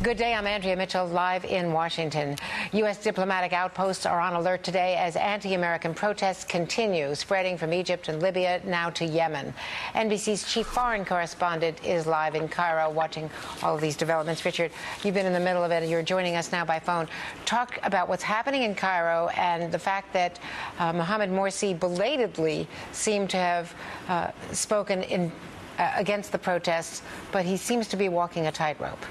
Good day, I'm Andrea Mitchell, live in Washington. U.S. diplomatic outposts are on alert today as anti-American protests continue, spreading from Egypt and Libya now to Yemen. NBC's chief foreign correspondent is live in Cairo watching all of these developments. Richard, you've been in the middle of it. You're joining us now by phone. Talk about what's happening in Cairo and the fact that Mohamed Morsi belatedly seemed to have spoken against the protests, but he seems to be walking a tightrope.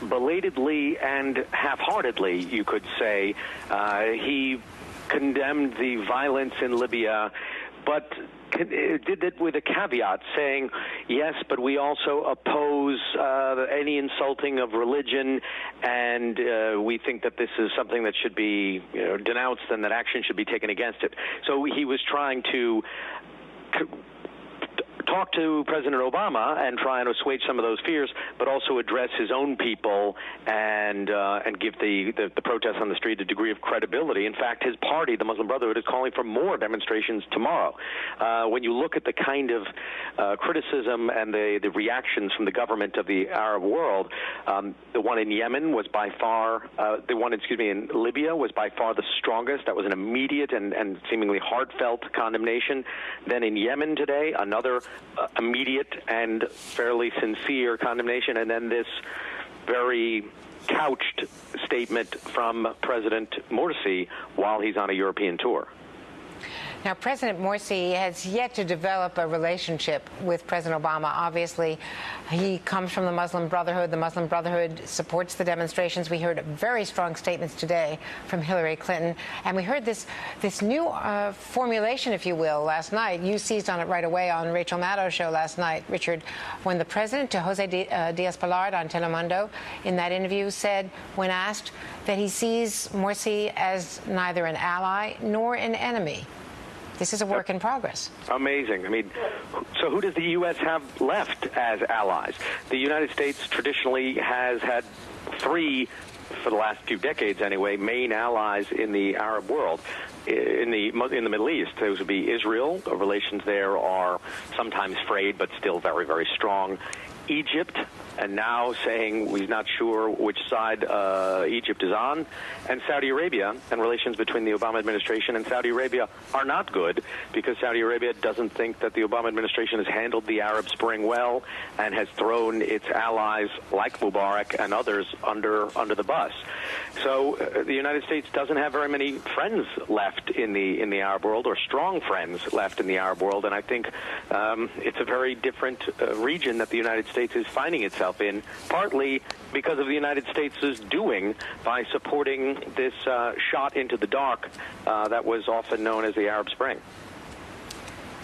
Belatedly and half-heartedly, you could say. He condemned the violence in Libya, but did it with a caveat, saying, yes, but we also oppose any insulting of religion, and we think that this is something that should be denounced and that action should be taken against it. So he was trying to talk to President Obama and try and assuage some of those fears, but also address his own people and give the protests on the street a degree of credibility. In fact, his party, the Muslim Brotherhood, is calling for more demonstrations tomorrow. When you look at the kind of criticism and the reactions from the government of the Arab world, the one in Yemen was by far, in Libya was by far the strongest. That was an immediate and seemingly heartfelt condemnation. Then in Yemen today, another immediate and fairly sincere condemnation, and then this very couched statement from President Morsi while he's on a European tour. Now, President Morsi has yet to develop a relationship with President Obama. Obviously, he comes from the Muslim Brotherhood. The Muslim Brotherhood supports the demonstrations. We heard very strong statements today from Hillary Clinton. And we heard this new formulation, if you will, last night. You seized on it right away on Rachel Maddow's show last night, Richard, when the president, to Jose Diaz-Balart on Telemundo, in that interview said, when asked, that he sees Morsi as neither an ally nor an enemy. This is a work in progress. Amazing. I mean, so who does the U.S. have left as allies? The United States traditionally has had three, for the last few decades anyway, main allies in the Arab world. In the Middle East, those would be Israel. The relations there are sometimes frayed, but still very, very strong. Egypt, and now saying he's not sure which side Egypt is on, and Saudi Arabia, and relations between the Obama administration and Saudi Arabia are not good because Saudi Arabia doesn't think that the Obama administration has handled the Arab Spring well and has thrown its allies like Mubarak and others under the bus. So the United States doesn't have very many friends left in the Arab world, or strong friends left in the Arab world, and I think it's a very different region that the United States is finding itself in, partly because of the United States' doing by supporting this shot into the dark that was often known as the Arab Spring.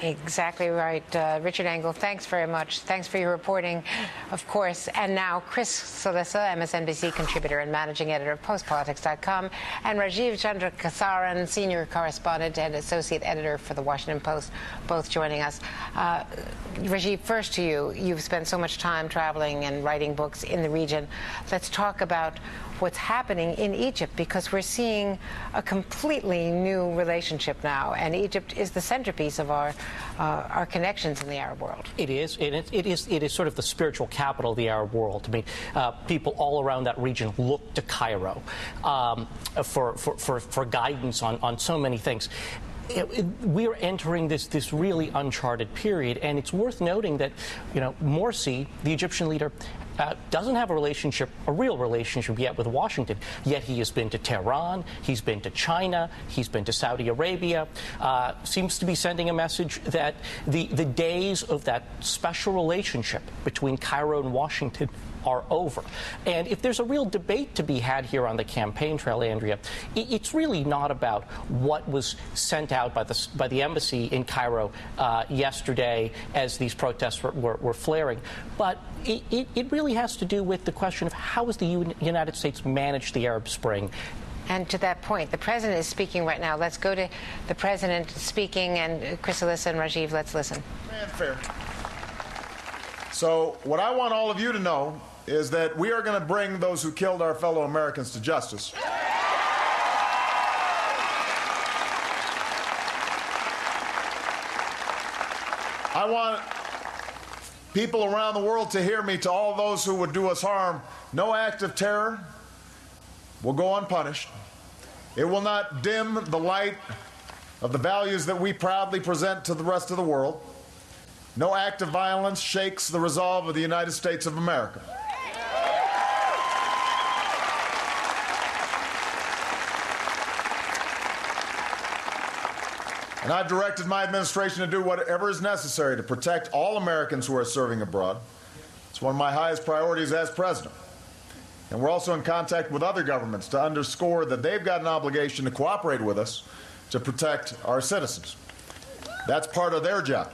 Exactly right. Richard Engel, thanks very much. Thanks for your reporting, of course. And now, Chris Salissa, MSNBC contributor and managing editor of PostPolitics.com, and Rajiv Chandrakasaran, senior correspondent and associate editor for The Washington Post, both joining us. Rajiv, first to you. You've spent so much time traveling and writing books in the region. Let's talk about what's happening in Egypt, because we're seeing a completely new relationship now, and Egypt is the centerpiece of our connections in the Arab world. It is, and it is sort of the spiritual capital of the Arab world. I mean, people all around that region look to Cairo for guidance on so many things. We're entering this really uncharted period, and it's worth noting that, Morsi, the Egyptian leader, doesn't have a real relationship yet with Washington, yet he has been to Tehran, he's been to China, he's been to Saudi Arabia, seems to be sending a message that the days of that special relationship between Cairo and Washington are over. And if there's a real debate to be had here on the campaign trail, Andrea, it's really not about what was sent out by the embassy in Cairo yesterday as these protests were flaring, but it really has to do with the question of how has the United States managed the Arab Spring. And to that point, the president is speaking right now. Let's go to the president speaking, and Chris Salissa and Rajiv, let's listen. Fair. So what I want all of you to know is that we are going to bring those who killed our fellow Americans to justice. I people around the world to hear me, to all those who would do us harm, no act of terror will go unpunished. It will not dim the light of the values that we proudly present to the rest of the world. No act of violence shakes the resolve of the United States of America. And I've directed my administration to do whatever is necessary to protect all Americans who are serving abroad. It's one of my highest priorities as president. And we're also in contact with other governments to underscore that they've got an obligation to cooperate with us to protect our citizens. That's part of their job.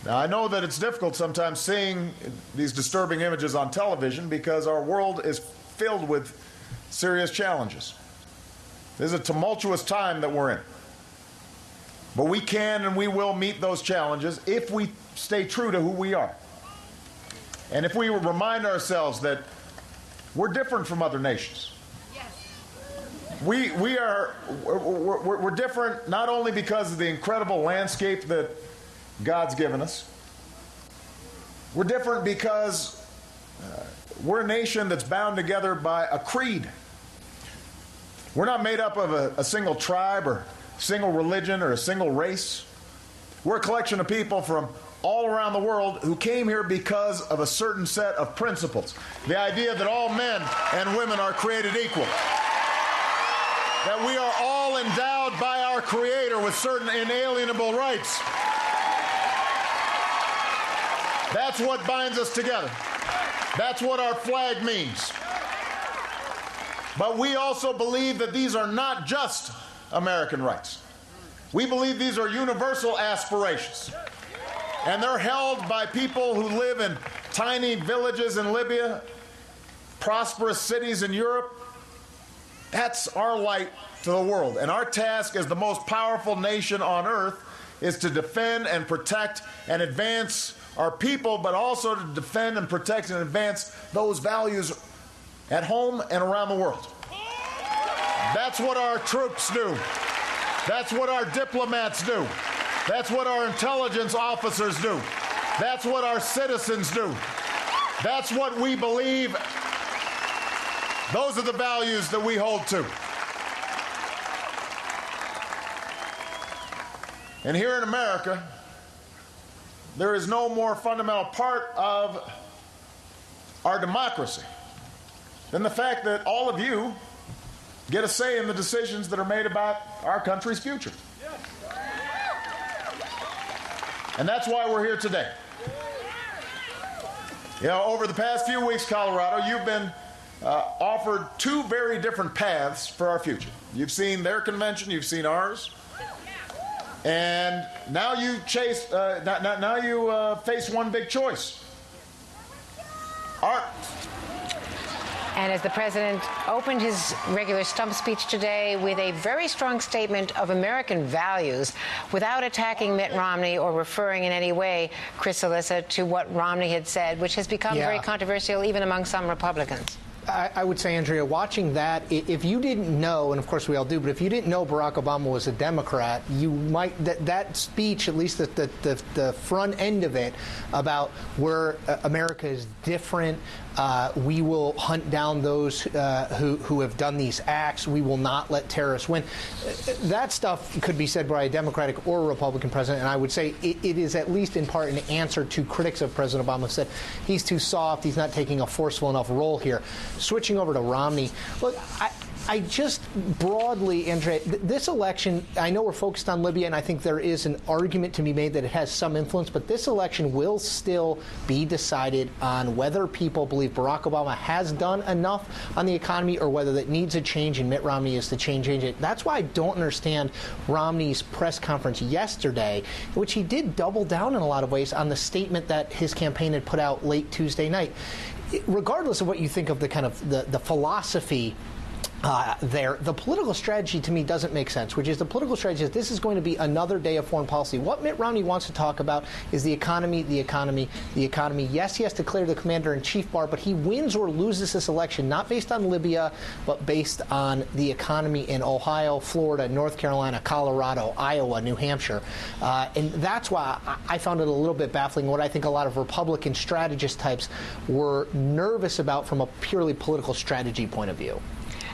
Now, I know that it's difficult sometimes seeing these disturbing images on television because our world is filled with serious challenges. This is a tumultuous time that we're in. But we can and we will meet those challenges if we stay true to who we are. And if we remind ourselves that we're different from other nations. We're different not only because of the incredible landscape that God's given us. We're different because we're a nation that's bound together by a creed. We're not made up of a single tribe or single religion or a single race. We're a collection of people from all around the world who came here because of a certain set of principles. The idea that all men and women are created equal. That we are all endowed by our Creator with certain inalienable rights. That's what binds us together. That's what our flag means. But we also believe that these are not just American rights. We believe these are universal aspirations. And they're held by people who live in tiny villages in Libya, prosperous cities in Europe. That's our light to the world. And our task as the most powerful nation on earth is to defend and protect and advance our people, but also to defend and protect and advance those values at home and around the world. That's what our troops do. That's what our diplomats do. That's what our intelligence officers do. That's what our citizens do. That's what we believe. Those are the values that we hold to. And here in America, there is no more fundamental part of our democracy than the fact that all of you get a say in the decisions that are made about our country's future. And that's why we're here today. You know, over the past few weeks, Colorado, you've been offered two very different paths for our future. You've seen their convention, you've seen ours, and now you face one big choice. And as the president opened his regular stump speech today with a very strong statement of American values without attacking Mitt Romney or referring in any way, Chris Cillizza, to what Romney had said, which has become very controversial even among some Republicans. I would say, Andrea, watching that, if you didn't know, and of course we all do, but if you didn't know Barack Obama was a Democrat, you might, that speech, at least the front end of it, about where America is different, we will hunt down those who have done these acts, we will not let terrorists win. That stuff could be said by a Democratic or a Republican president, and I would say it is at least in part an answer to critics of President Obama who said he's too soft, he's not taking a forceful enough role here. Switching over to Romney, look, I just broadly, Andrea, this election, I know we're focused on Libya, and I think there is an argument to be made that it has some influence, but this election will still be decided on whether people believe Barack Obama has done enough on the economy or whether that needs a change and Mitt Romney is to change it. That's why I don't understand Romney's press conference yesterday, in which he did double down in a lot of ways on the statement that his campaign had put out late Tuesday night. Regardless of what you think of the kind of the philosophy there. The political strategy to me doesn't make sense, which is the political strategy is this is going to be another day of foreign policy. What Mitt Romney wants to talk about is the economy, the economy, the economy. Yes, he has to clear the commander-in-chief bar, but he wins or loses this election not based on Libya, but based on the economy in Ohio, Florida, North Carolina, Colorado, Iowa, New Hampshire. And that's why I found it a little bit baffling what I think a lot of Republican strategist types were nervous about from a purely political strategy point of view.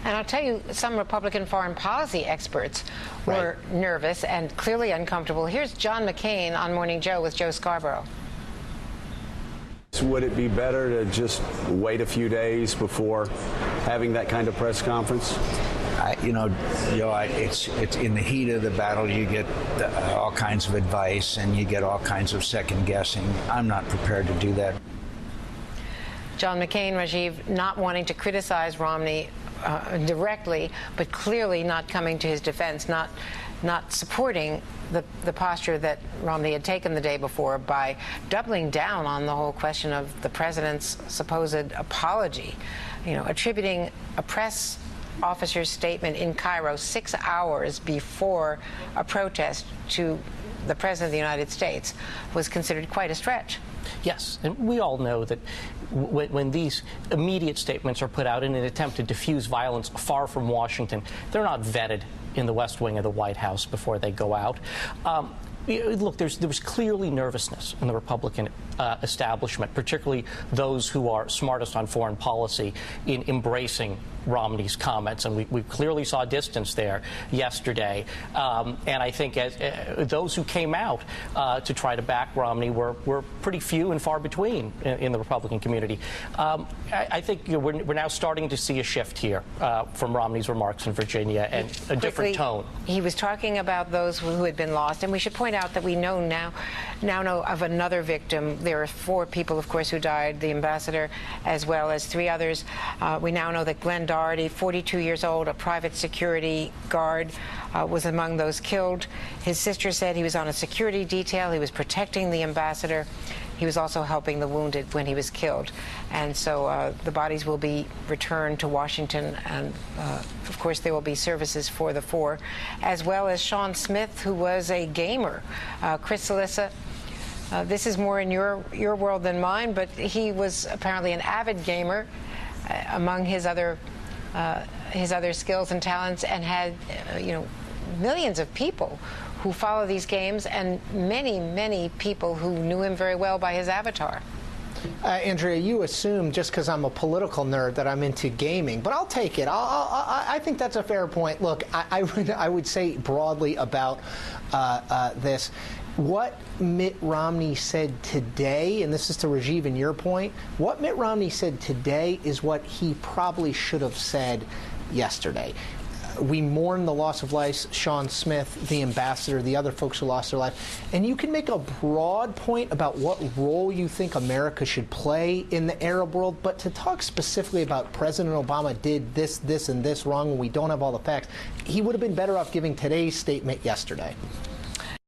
And I'll tell you, some Republican foreign policy experts were nervous and clearly uncomfortable. Here's John McCain on Morning Joe with Joe Scarborough. Would it be better to just wait a few days before having that kind of press conference? It's in the heat of the battle. You get all kinds of advice and you get all kinds of second guessing. I'm not prepared to do that. John McCain, Rajiv, not wanting to criticize Romney directly, but clearly not coming to his defense, not supporting the posture that Romney had taken the day before by doubling down on the whole question of the president's supposed apology, attributing a press officer's statement in Cairo 6 hours before a protest to the President of the United States was considered quite a stretch. Yes, and we all know that when these immediate statements are put out in an attempt to diffuse violence far from Washington, they're not vetted in the West Wing of the White House before they go out. Look, there was clearly nervousness in the Republican establishment, particularly those who are smartest on foreign policy, in embracing Romney's comments, and we clearly saw distance there yesterday. And I think those who came out to try to back Romney were pretty few and far between in the Republican community. I think we're now starting to see a shift here from Romney's remarks in Virginia and a different tone. He was talking about those who had been lost, and we should point out that we know now know of another victim. There are 4 people, of course, who died, the ambassador, as well as 3 others. We now know that Glenn Doherty, 42 years old, a private security guard, was among those killed. His sister said he was on a security detail. He was protecting the ambassador. He was also helping the wounded when he was killed. And so the bodies will be returned to Washington, and of course there will be services for the 4, as well as Sean Smith, who was a gamer. Chris Salissa, this is more in your world than mine, but he was apparently an avid gamer among his other skills and talents, and had millions of people who follow these games, and many people who knew him very well by his avatar. Andrea, you assume just because I'm a political nerd that I'm into gaming, but I'll take it. I think that's a fair point. Look, I would say broadly about this. What Mitt Romney said today, and this is to Rajiv and your point, what Mitt Romney said today is what he probably should have said yesterday. We mourn the loss of life, Sean Smith, the ambassador, the other folks who lost their life. And you can make a broad point about what role you think America should play in the Arab world, but to talk specifically about President Obama did this, and this wrong when we don't have all the facts, he would have been better off giving today's statement yesterday.